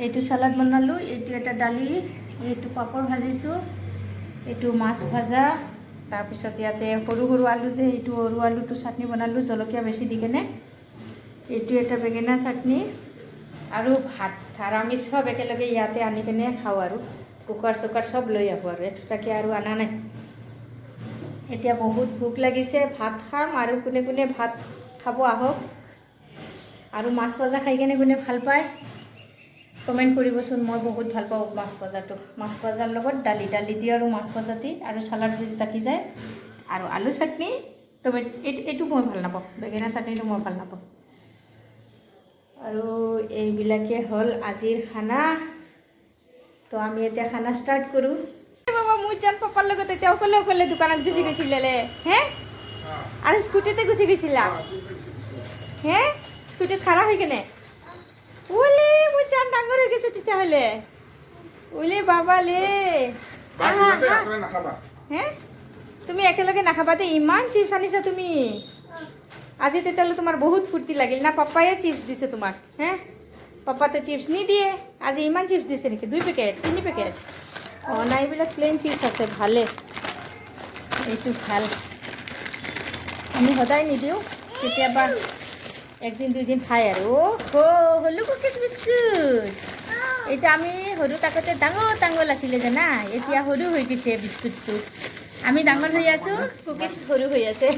এইটো সালাড বনালোঁ, এইটো এটা দালি, এইটো পাপৰ ভাজিছোঁ, এইটো মাছ ভাজা, তাৰপিছত ইয়াতে সৰু সৰু আলু যে এইটো সৰু আলুটো চাটনি বনালোঁ জলকীয়া বেছি দি কেনে, এইটো এটা বেঙেনা চাটনি আৰু ভাত। আৰু আমি চব একেলগে ইয়াতে আনি কেনে খাওঁ আৰু কুকাৰ চুকাৰ চব লৈ আহোঁ আৰু এক্সট্ৰাকৈ আৰু অনা নাই। এতিয়া বহুত ভোক লাগিছে, ভাত খাম আৰু কোনে কোনে ভাত খাব আহক। আৰু মাছ ভাজা খাই কেনে কোনে ভাল পায় কমেণ্ট কৰিবচোন। মই বহুত ভাল পাওঁ মাছ ভাজাটো। মাছ ভাজাৰ লগত দালি দি আৰু মাছ ভাজা দি আৰু চালাড যদি থাকি যায় আৰু আলু চাটনি, টমেটো, এইটো মই ভাল নাপাওঁ, বেঙেনা চাটনিটো মই ভাল নাপাওঁ। আৰু এইবিলাকে হ'ল আজিৰ খানা। তো আমি এতিয়া খানা ষ্টাৰ্ট কৰোঁ। বাবা মোৰ জান পাপাৰ লগত এতিয়া অকলে অকলে দোকানত গুচি গৈছিলে হে, আৰু স্কুটিতে গুচি গৈছিলা হে, স্কুটিত খাৰা হৈ কেনে ওলে মোৰ জান ডাঙৰ হৈ গৈছে তেতিয়াহ'লে। ওলে বাবা লে হে, তুমি একেলগে নাখাবা দেই, ইমান চিপছ আনিছা তুমি আজি। তেতিয়াহ'লে তোমাৰ বহুত ফূৰ্তি লাগিল না, পাপায়ে চিপছ দিছে তোমাক হে। পাপাতে চিপছ নিদিয়ে, আজি ইমান চিপছ দিছে নেকি? 2 পেকেট 3 পেকেট? অঁ নাই, এইবিলাক প্লেইন চিপছ আছে, ভালে, এইটো ভাল। আমি সদায় নিদিওঁ, কেতিয়াবা একদিন 2 দিন খাই আৰু। অ' হলো কুকিজ বিস্কুট। এইটো আমি সৰু থাকোঁতে ডাঙৰ ডাঙৰ আছিলে জানা, এতিয়া সৰু হৈ গৈছে বিস্কুটটো। আমি ডাঙৰ হৈ আছোঁ, কুকিজ সৰু হৈ আছে।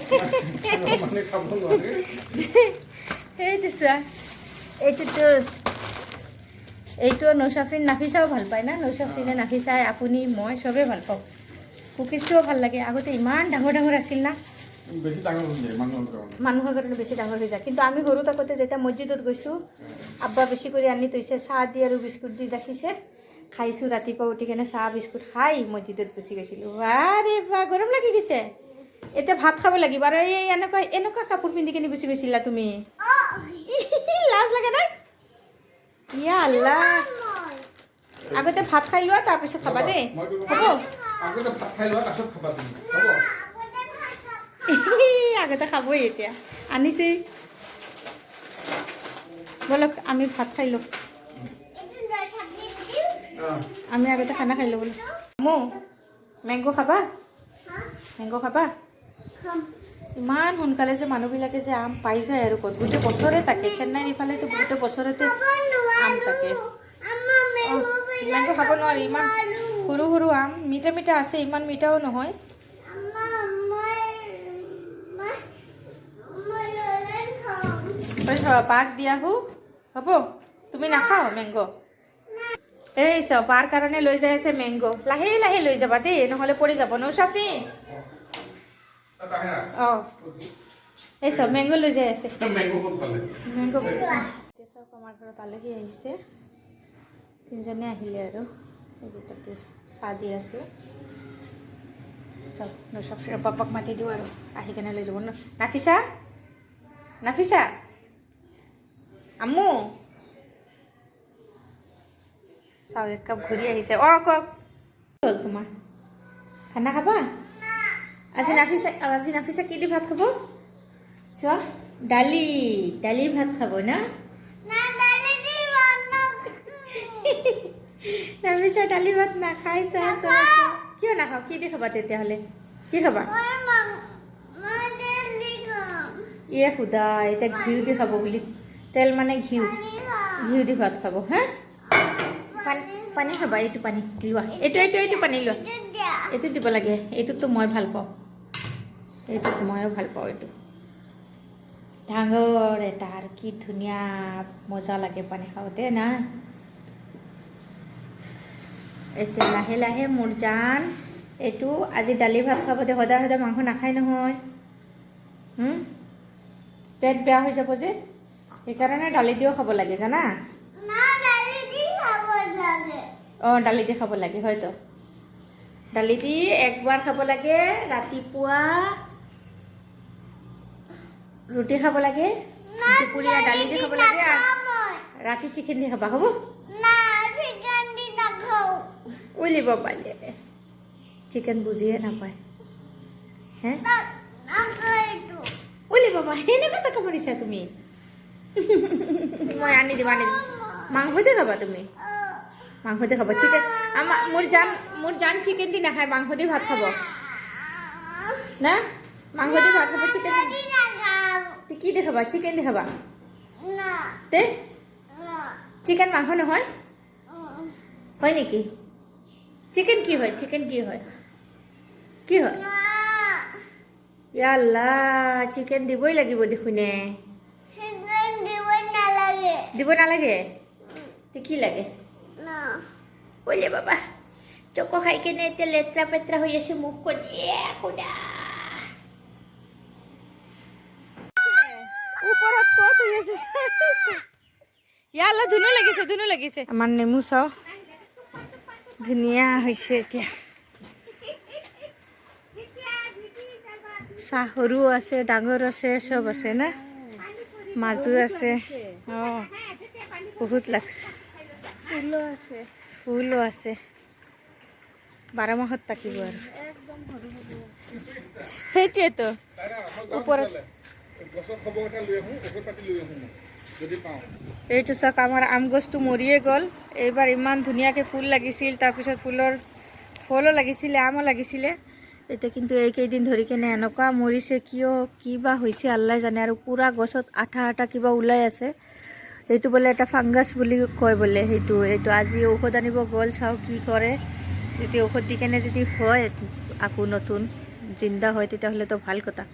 সেইটো চোৱা, এইটো নৌচাফ্ৰিন নাফিচাও ভাল পায় না, নৌচাফ্ৰিনে নাফিচাই আপুনি মই চবেই ভাল পাওঁ। কুকিজটোও ভাল লাগে। আগতে ইমান ডাঙৰ ডাঙৰ আছিল না, বেছি ডাঙৰ হৈ যায় মানুহৰ কাৰণে বেছি ডাঙৰ হৈ যায়। কিন্তু আমি সৰু থাকোঁতে যেতিয়া মছজিদত গৈছোঁ, আব্বা বেছি কৰি আনি থৈছে, চাহ দি আৰু বিস্কুট দি ৰাখিছে, খাইছোঁ। ৰাতিপুৱা উঠি কেনে চাহ বিস্কুট খাই মছজিদত গুচি গৈছিলোঁ। আৰে বা গৰম লাগি গৈছে, এতিয়া ভাত খাব লাগিব। আৰু এই এনেকুৱা কাপোৰ পিন্ধি কেনে গুচি গৈছিলা তুমি, লাজ লাগে নাই? ইয়া আল্লাহ, আগতে ভাত খাই লোৱা তাৰপিছত খাবা দেই, হ'ব? আগতে ভাত খাই লোৱা তাৰপিছত খাবা তুমি, হ'ব? আগতে খাবই, এতিয়া আনিছেই। বলক আমি ভাত খাই লওঁ, আমি আগতে খানা খাই লওঁ। বলো মেংগ' খাবা? মেংগ' খাবা? ইমান সোনকালে যে মানুহবিলাকে যে আম পাই যায় আৰু ক'ত, গোটেই বছৰে থাকে। চেন্নাইৰ ইফালেতো গোটেই বছৰতে আম থাকে। মেংগ' খাব নোৱাৰি, ইমান সৰু সৰু আম, মিঠা মিঠা আছে, ইমান মিঠাও নহয়। বাক দিয়া হো, হ'ব? তুমি নাখাও মেংগ'? এই চব বাৰ কাৰণে লৈ যাই আছে মেংগ', লাহে লাহে লৈ যাবা দেই, নহ'লে পৰি যাব। নৌচাফ্ৰিন, অঁ এই চব মেংগ' লৈ যাই আছে। মেংগ' চব আমাৰ ঘৰত আলহী আহিছে, 3জনে আহিলে আৰু এইকেইটাকে চাহ দি আছোঁ। চব নৌচাফ্ৰিনৰ পাপাক মাতি দিওঁ আৰু আহি কেনে লৈ যাব। নাফিছা, নাফিছা, আম্মু চাওঁ, 1 কাপ ঘূৰি আহিছে। অঁ কওক, হ'ল তোমাৰ খানা খাবা? আজি নাফিছা কি দি ভাত খাব চোৱা? দালি ভাত খাব না? নাফিছা দালি ভাত নাখাই। চোৱা কিয় নাখাওঁ? কি দি খাবা তেতিয়াহ'লে? কি খাবা? ইয়ে খুদা, এতিয়া ঘিউ দি খাব বুলি, তেল মানে ঘিউ দি ভাত খাব। হা, পানী খাবা? এইটো পানী লোৱা, এইটো পানী লোৱা, এইটো দিব লাগে। এইটোতো মই ভাল পাওঁ, এইটোতো ময়ো ভাল পাওঁ। এইটো ডাঙৰ এটা, আৰু কি ধুনীয়া মজা লাগে পানী খাওঁতে না। এতিয়া লাহে লাহে মোৰ জান এইটো আজি দালি ভাত খাব দে, সদায় সদায় মাংস নাখায় নহয়, পেট বেয়া হৈ যাব যে, সেইকাৰণে দালি দিও খাব লাগে জানা। অঁ দালি দি খাব লাগে হয়তো, দালি দি একবাৰ খাব লাগে, ৰাতিপুৱা ৰুটি খাব লাগে, দুপৰীয়া দালি দি খাব লাগে, আৰু ৰাতি চিকেন দি খাবা হ'ব। উলিব পালে চিকেন বুজিয়ে নাপায় হে, উলি বাবা সেনেকুৱা টকা পৰিছা তুমি। মই আনি দিম মাংসতে খাবা তুমি, মাংসতে খাবা চিকেন। আমাৰ মোৰ জান চিকেন দি নাখায়, মাংস দি ভাত খাব না, মাংস দি ভাত খাব, চিকেন কি দি খাবা, চিকেন দি খাবা তে, চিকেন মাংস নহয় হয় নেকি? চিকেন কি হয়, চিকেন কি হয়, কি হয়? ইয়াল্লা চিকেন দিবই লাগিব দেখোনে। দিব নালাগে তে কি লাগে? বলে বাবা চকো খাই কেনে এতিয়া লেতেৰা পেতেৰা হৈ আছে মুখখন। ওপৰত ক'ত হৈ আছে, ইয়াল্লা ধুনু লাগিছে, ধুনু লাগিছে। আমাৰ নেমু চাও ধুনীয়া হৈছে এতিয়া, চাহ সৰু আছে, ডাঙৰ আছে, চব আছে না, মাজু আছে। অঁ বহুত লাগছে, ফুলো আছে 12 মাহত থাকিব আৰু সেইটোৱেতো ওপৰত। এইটো চাওক আমাৰ আম গছটো মৰিয়ে গ'ল, এইবাৰ ইমান ধুনীয়াকৈ ফুল লাগিছিল, তাৰপিছত ফলো লাগিছিলে, আমো লাগিছিলে, এতিয়া কিন্তু এইকেইদিন ধৰি কেনে এনেকুৱা মৰিছে, কিয় কি বা হৈছে আল্লাই জানে, আৰু পূৰা গছত আঠা আঠা কিবা ওলাই আছে। এইটো বোলে এটা ফাংগাছ বুলি কয় বোলে, সেইটো আজি ঔষধ আনিব গ'ল, চাওঁ কি কৰে। যদি ঔষধ দি কেনে যদি হয় আকৌ নতুন জিন্দা হয় তেতিয়াহ'লেতো ভাল কথা।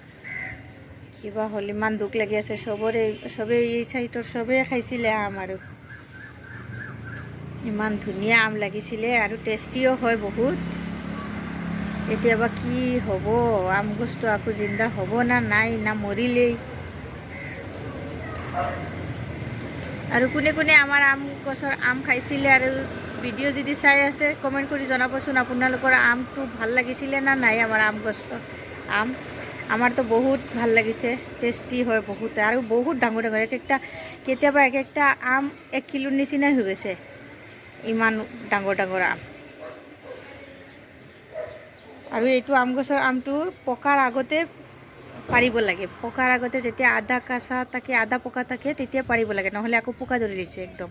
কিবা হ'ল ইমান দুখ লাগি আছে চবেই এই চাইডৰ চবেই খাইছিলে আম, আৰু ইমান ধুনীয়া আম লাগিছিলে আৰু টেষ্টিও হয় বহুত। এতিয়াবা কি হ'ব, আম গছটো আকৌ জিন্দা হ'ব না নাই, না মৰিলেই। আৰু কোনে কোনে আমাৰ আম গছৰ আম খাইছিলে আৰু ভিডিঅ' যদি চাই আছে কমেণ্ট কৰি জনাবচোন, আপোনালোকৰ আমটো ভাল লাগিছিলে না নাই। আমাৰ আম গছৰ আম আমাৰতো বহুত ভাল লাগিছে, টেষ্টি হয় বহুত, আৰু বহুত ডাঙৰ ডাঙৰ, কেতিয়াবা এক একটা আম 1 কিলোৰ নিচিনাই হৈ গৈছে, ইমান ডাঙৰ ডাঙৰ আম। আৰু এইটো আম গছৰ আমটো পকাৰ আগতে পাৰিব লাগে, পকাৰ আগতে যেতিয়া আধা কেঁচা থাকে আধা পকা থাকে তেতিয়া পাৰিব লাগে, নহ'লে আকৌ পোকা ধৰি দিছে। একদম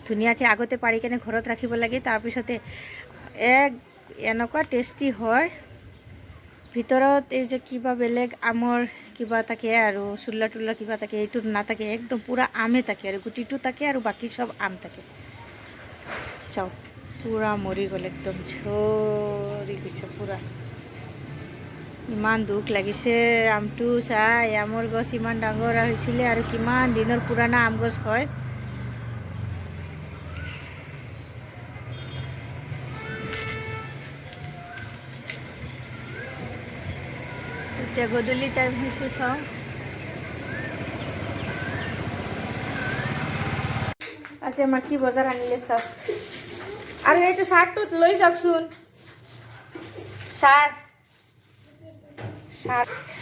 ধুনীয়াকৈ আগতে পাৰি কেনে ঘৰত ৰাখিব লাগে, তাৰপিছতে এনেকুৱা টেষ্টি হয়। ভিতৰত এই যে কিবা বেলেগ আমৰ কিবা থাকে আৰু চুল্লা টুল্লা কিবা থাকে, এইটো নাথাকে, একদম পূৰা আমে থাকে, আৰু গুটিটো থাকে আৰু বাকী চব আম থাকে। চাও পূৰা মৰি গ'ল, একদম ঝৰি গৈছে পূৰা। ইমান দুখ লাগিছে আমটো চাই, আমৰ গছ ইমান ডাঙৰ হৈছিলে আৰু কিমান দিনৰ পুৰণা আম গছ হয়। এতিয়া গধূলি টাইম হৈছে, চাওঁ আজি আমাৰ কি বজাৰ আনিলে চাওক। আৰু এইটো চাৰ্টটোত লৈ যাওকচোন, চাৰ্ট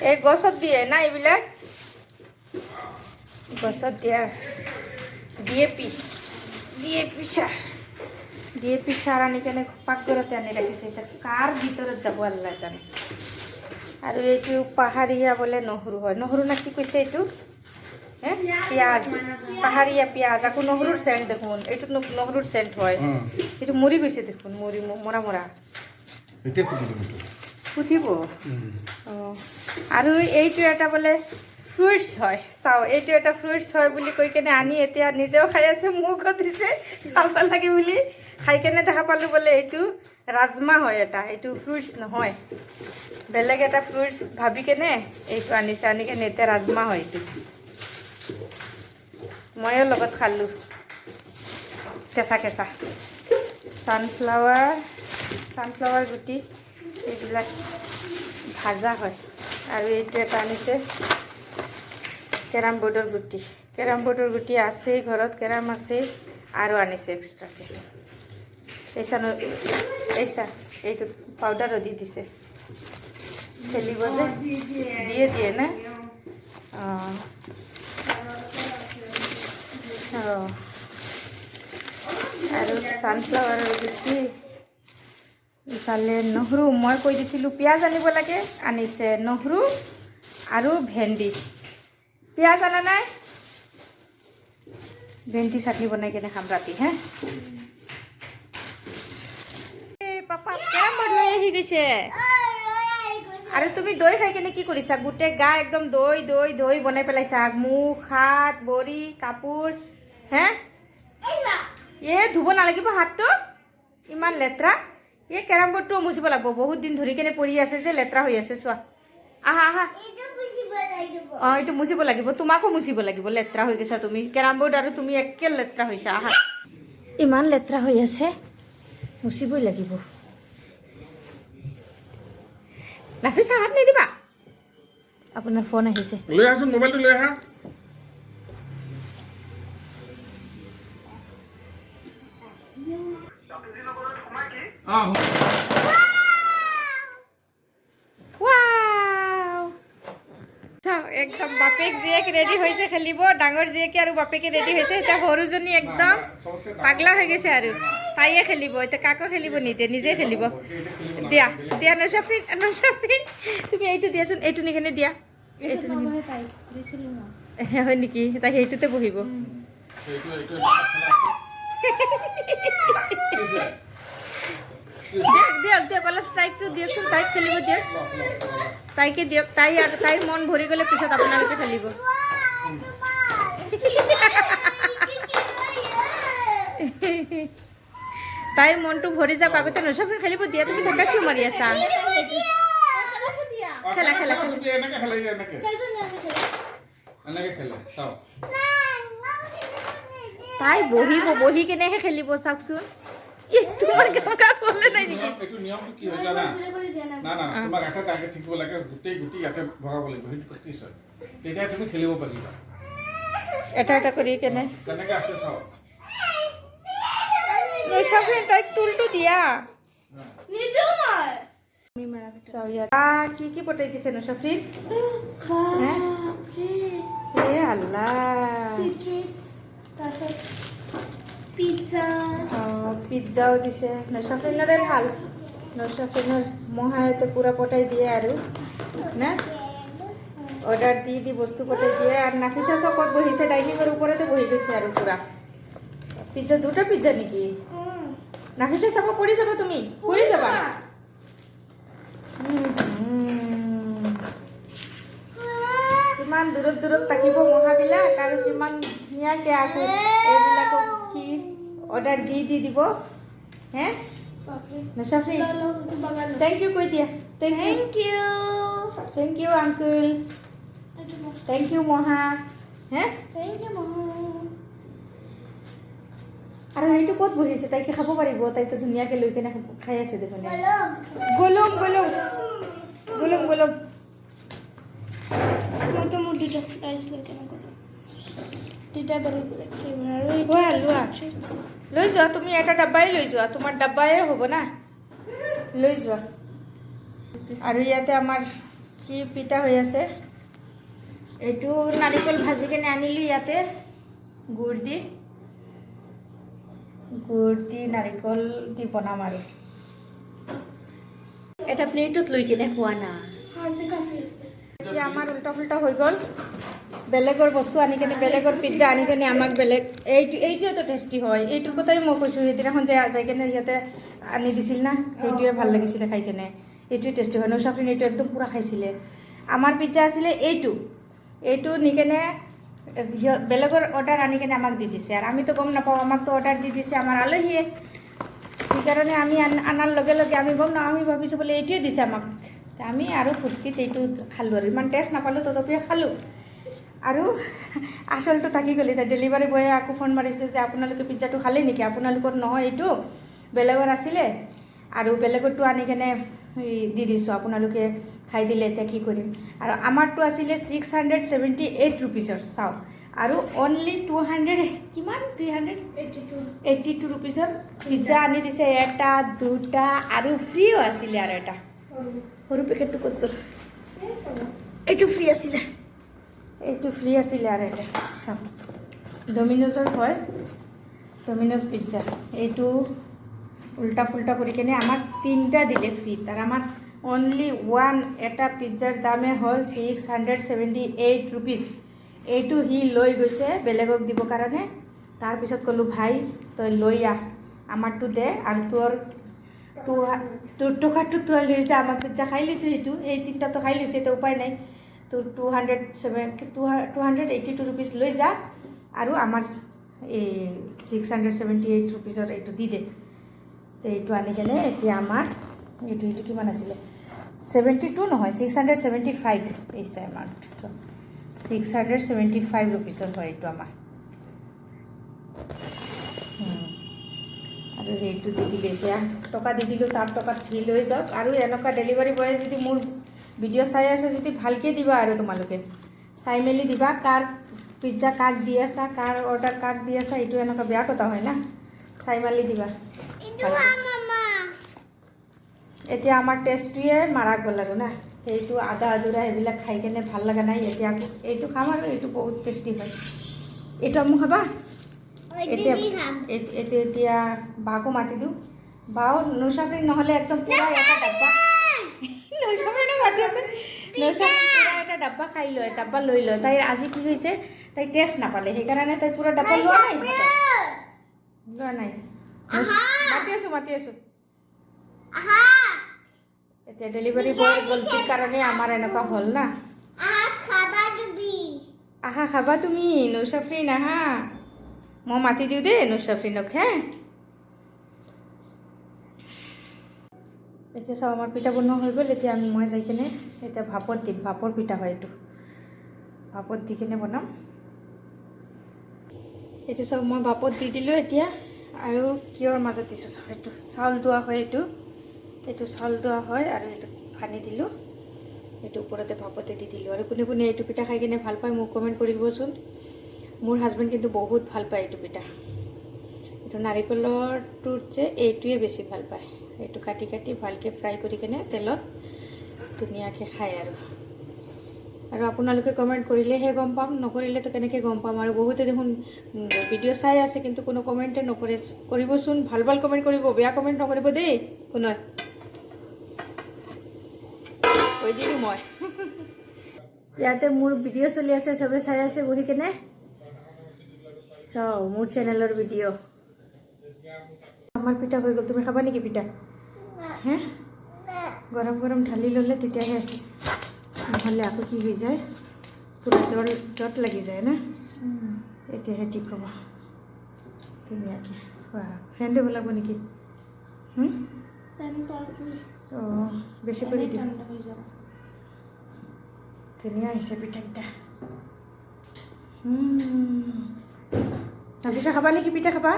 এই গছত দিয়ে না, এইবিলাক গছত দিয়া DAP সাৰ আনি কেনে পাকঘৰতে আনি ৰাখিছে। এতিয়া কাৰ ভিতৰত যাব আল্লাহ জানে। আৰু এইটো পাহাৰীয়া বোলে নহৰু হয়, নহৰু না কি কৈছে এইটো, পিঁয়াজ, পাহাৰীয়া পিঁয়াজ, আকৌ নহৰুৰ চেণ্ট দেখোন, এইটো নহৰুৰ চেণ্ট হয়। এইটো মৰি গৈছে দেখোন, মৰা ফুটিব। অঁ আৰু এইটো এটা বোলে ফ্ৰুইটছ হয়, চাওঁ এইটো এটা ফ্ৰুইটছ হয় বুলি কৈ কেনে আনি এতিয়া নিজেও খাই আছে, মুখত দিছে খাব লাগে বুলি, খাই কেনে দেখা পালোঁ বোলে এইটো ৰাজমা হয় এটা, এইটো ফ্ৰুইটছ নহয়, বেলেগ এটা ফ্ৰুইটছ ভাবি কেনে এইটো আনিছে, আনি কেনে এতিয়া ৰাজমা হয়। এইটো ময়ো লগত খালোঁ কেঁচা কেঁচা। ছানফ্লাৱাৰ গুটি এইবিলাক ভাজা হয়। আৰু এইটো এটা আনিছে কেৰাম বোৰ্ডৰ গুটি আছেই ঘৰত, কেৰাম আছেই আৰু আনিছে এক্সট্ৰাকৈ। এইচা এইটো পাউডাৰো দি দিছে, খেলিব যে দিয়ে না। অঁ অঁ আৰু ছানফ্লাৱাৰৰ গুটি, ইফালে নহৰু, মই কৈ দিছিলোঁ পিঁয়াজ আনিব লাগে, আনিছে নহৰু আৰু ভেন্দি। পিঁয়াজ আনা নাই, ভেন্দি চাটনি বনাই কেনে খাম ৰাতি। হে পাপা কেৰাম বৰ্ড লৈ আহি গৈছে। আৰু তুমি দৈ খাই কেনে কি কৰিছা? গোটেই গা একদম দৈ বনাই পেলাইছা, মুখ হাত ভৰি কাপোৰ। হে ধুব নালাগিব হাতটো, ইমান লেতেৰা। কেৰাম বৰ্ডটো মুচিব লাগিব, বহুত দিন ধৰি কেনে পৰি আছে যে লেতেৰা হৈ আছে। চোৱা, আহা অঁ এইটো মুচিব লাগিব, তোমাকো মুচিব লাগিব। লেতেৰা হৈ গৈছা তুমি, কেৰাম বৰ্ড আৰু তুমি একে লেতেৰা হৈছা। আহা, ইমান লেতেৰা হৈ আছে, মুচিবই লাগিব। নাফিছা হাত নিদিবা, আপোনাৰ ফোন আহিছে। লৈ আহচোন, মোবাইলটো লৈ আহা। একদম বাপেক জীয়েক ৰেডি হৈছে খেলিব, ডাঙৰ জীয়েকে আৰু বাপেকে ৰেডি হৈছে। এতিয়া সৰুজনী একদম পাগলা হৈ গৈছে আৰু তাইয়ে খেলিব। এতিয়া কাকো খেলিব নিদিয়ে, নিজে খেলিব। দিয়া নৌচাফিন তুমি এইটো দিয়াচোন, এইটো নিকেনে দিয়া। এইটো হয় নেকি? তাই সেইটোতে বহিব। দিয়ক অলপ ষ্ট্ৰাইকটো দিয়কচোন, তাইক খেলিব দিয়ক, তাইকে দিয়ক। তাইৰ মন ভৰি গ'লে পিছত আপোনালোকে খেলিব। তাইৰ মনটো ভৰি যাওক, আগতে নৌচাফিন খেলিব দিয়া। তুমি ধাক্কা কিয় মাৰি আছা? খেলা তাই বহি কেনেহে খেলিব চাওকচোন। তোমাৰ কাম কৰিলে নাই নেকি? এইটো নিয়মটো কি হয় জানা? না তোমাক এটা টাৰ্গেট থাকিব লাগে, গোটেই গুটি ইয়াতে ভগাব লাগিব, সেইটো প্ৰেক্টিচ হয়। তেতিয়া তুমি খেলিব পাৰিবা এটা কৰি কেনে। কেনেকৈ আছে চাওঁ। নৌচাফিন তাইক তুলটো দিয়া। কি পঠাই দিছে নৌচাফিন? পিজ্জাও দিছে। নৌচাফিনৰে ভাল, নৌচাফিনৰ মহায়তে পুৰা পঠাই দিয়ে আৰু না, অৰ্ডাৰ দি বস্তু পঠাই দিয়ে। আৰু নাফিছা চকত বহিছে, ডাইনিঙৰ ওপৰতে বহি গৈছে আৰু পুৰা। পিজ্জা, দুটা পিজ্জা নেকি? নাফিছা চাব, পৰি যাবা তুমি, পৰি যাবা। কিমান দূৰত থাকিব মহাবিলাক, আৰু কিমান ধুনীয়াকৈ আকৌ এইবিলাকক কি অৰ্ডাৰ দি দিব। হে নৌচাফিন থেংক ইউ কৈ দিয়া। Thank you uncle, thank you মহা। হে আৰু সেইটো ক'ত বহিছে? তাইকে খাব পাৰিব? তাইতো ধুনীয়াকৈ লৈ কেনে খাই আছে দেখোন। গলম লৈ যোৱা তুমি, এটা ডাব্বাই লৈ যোৱা, তোমাৰ ডাব্বাই হ'ব না, লৈ যোৱা। আৰু ইয়াতে আমাৰ কি পিঠা হৈ আছে, এইটো নাৰিকল ভাজি কেনে আনিলোঁ। ইয়াতে গুড় দি নাৰিকল দি বনাম। আৰু এটা প্লেটত লৈ কেনে খোৱা না। এতিয়া আমাৰ উল্টা ফুল্টা হৈ গ'ল, বেলেগৰ বস্তু আনি কেনে, বেলেগৰ পিজ্জা আনি কেনে আমাক বেলেগ। এইটোৱেতো টেষ্টি হয়, এইটোৰ কথাই মই কৈছোঁ। সেইদিনাখন যাই কেনে সিহঁতে আনি দিছিল না, সেইটোৱে ভাল লাগিছিলে খাই কেনে, এইটোৱে টেষ্টি হয়। নৌচাফিন এইটো একদম পূৰা খাইছিলে। আমাৰ পিজ্জা আছিলে এইটো নি কেনে বেলেগৰ অৰ্ডাৰ আনি কেনে আমাক দি দিছে। আৰু আমিতো গম নাপাওঁ, আমাকতো অৰ্ডাৰ দি দিছে আমাৰ আলহীয়ে। সেইকাৰণে আমি আনাৰ লগে লগে আমি গম নাপাওঁ, আমি ভাবিছোঁ বোলে এইটোৱে দিছে আমাক। আমি আৰু ফূৰ্তিত এইটো খালোঁ, আৰু ইমান টেষ্ট নাপালোঁ, তথাপিও খালোঁ। আৰু আচলটো থাকি গ'ল। এতিয়া ডেলিভাৰী বয়ে আকৌ ফোন মাৰিছে যে আপোনালোকে পিজ্জাটো খালে নেকি? আপোনালোকৰ নহয় এইটো, বেলেগৰ আছিলে আৰু বেলেগৰটো আনি কেনে দি দিছোঁ, আপোনালোকে খাই দিলে এতিয়া কি কৰিম। আৰু আমাৰটো আছিলে 678 ৰুপিজৰ চাওক, আৰু অনলি 200 কিমান 382 ৰুপিজৰ পিজ্জা আনি দিছে, এটা দুটা আৰু ফ্ৰীও আছিলে আৰু এটা সৰু পেকেটটো ক'ত গ'ল, এইটো ফ্ৰী আছিলে, এইটো ফ্ৰী আছিলে আৰু এটা চাওক ডমিন'জৰ হয়, ডমিন'জ পিজ্জা। এইটো উল্টা ফুল্টা কৰি কেনে আমাক 3টা দিলে ফ্ৰী, আৰু আমাক অনলি এটা পিজ্জাৰ দামে হ'ল 678 ৰুপিজ। এইটো সি লৈ গৈছে বেলেগক দিবৰ কাৰণে, তাৰপিছত ক'লোঁ ভাই তই লৈ আহ, আমাৰটো দে, আৰু তোৰ টকাটো তই লৈছে, আমাৰ পিজ্জা খাই লৈছোঁ, সেইটো এই 3টাটো খাই লৈছে, এতিয়া উপায় নাই, তোৰ 282 ৰুপিজ লৈ যা, আৰু আমাৰ এই 678 ৰুপিজৰ এইটো দি দে। তো এইটো আনি কেনে এতিয়া আমাৰ এইটো কিমান আছিলে 72 নহয় 675 এইছে এমাউণ্ট, চ' 675 ৰুপিজৰ হয় এইটো আমাৰ। আৰু সেইটো দি দিলে, এতিয়া টকা দি দিলোঁ, তাৰ টকাত সি লৈ যাওক। আৰু এনেকুৱা ডেলিভাৰী বয়ে যদি মোৰ ভিডিঅ' চাই আছে যদি ভালকৈ দিবা, আৰু তোমালোকে চাই মেলি দিবা, কাৰ পিজ্জা কাক দি আছা, কাৰ অৰ্ডাৰ কাক দি আছা, এইটো এনেকুৱা বেয়া কথা হয় না, চাই মেলি দিবা। এতিয়া আমাৰ টেষ্টটোৱে মাৰা গ'ল আৰু না, সেইটো আদা আদুৰা সেইবিলাক খাই কেনে ভাল লগা নাই, এতিয়া এইটো খাম, আৰু এইটো বহুত টেষ্টি হয়, এইটো আমি খাবা। এতিয়া বাকো মাতি দিওঁ, বাও নৌচাফ্ৰিন নহ'লে একদম পূৰা এটা ডাব্বা নৌচাফ্ৰিনো মাতি আছে, নৌচাফ্ৰিন পূৰা এটা ডাব্বা খাই লয়, ডাব্বা লৈ লয়। তাই আজি কি হৈছে, তাই টেষ্ট নাপালে, সেইকাৰণে তাই পূৰা ডাব্বা লোৱা নাই। মাতি আছোঁ এতিয়া ডেলিভাৰী বয়ৰ গলতিৰ কাৰণে আমাৰ এনেকুৱা হ'ল না। আহা খাবা তুমি, নৌচাফ্ৰিন আহা, মই মাতি দিওঁ দেই নৌচাফ্ৰিনক, হে। এতিয়া চাওঁ আমাৰ পিঠা বনোৱা হৈ গ'ল, এতিয়া মই যাই কিনে এতিয়া ভাপত দিম, ভাপৰ পিঠা হয় এইটো, ভাপত দি কিনে বনাম। এইটো চাওক মই ভাপত দি দিলোঁ এতিয়া, আৰু কিহৰ মাজত দিছোঁ চাওক, এইটো চাউল ধোৱা হয়, এইটো চাউল ধোৱা হয়, আৰু এইটো সানি দিলোঁ, এইটো ওপৰতে ভাপতে দি দিলোঁ। আৰু কোনে কোনে এইটো পিঠা খাই কিনে ভাল পায় মোক কমেণ্ট কৰিবচোন, মোৰ হাজবেণ্ড কিন্তু বহুত ভাল পায় এইটো পিঠা, এইটো নাৰিকলৰটোত যে এইটোৱে বেছি ভাল পায়, এইটো কাটি কাটি ভালকৈ ফ্ৰাই কৰি কিনে তেলত ধুনীয়াকৈ খায়। আৰু আপোনালোকে কমেণ্ট কৰিলেহে গম পাম, নকৰিলেতো কেনেকৈ গম পাম। আৰু বহুতে দেখোন ভিডিঅ' চাই আছে কিন্তু কোনো কমেণ্টে নকৰে, কৰিবচোন, ভাল ভাল কমেণ্ট কৰিব, বেয়া কমেণ্ট নকৰিব দেই কোনো। কৈ দিলোঁ মই ইয়াতে মোৰ ভিডিঅ' চলি আছে, চবে চাই আছে বহি কেনে, চাওঁ মোৰ চেনেলৰ ভিডিঅ'। আমাৰ পিঠা হৈ গ'ল, তুমি খাবা নেকি পিঠা? হে, গৰম গৰম ঢালি ল'লে তেতিয়াহে, নহ'লে আকৌ কি হৈ যায়, পূৰা জট লাগি যায় না, এতিয়াহে ঠিক হ'ব ধুনীয়াকৈ। ফেন দিব লাগিব নেকি? অঁ বেছি কৰি দিম, ধুনীয়া হৈছে পিঠাকেইটা। পিঠা খাবা নেকি? পিঠা খাবা?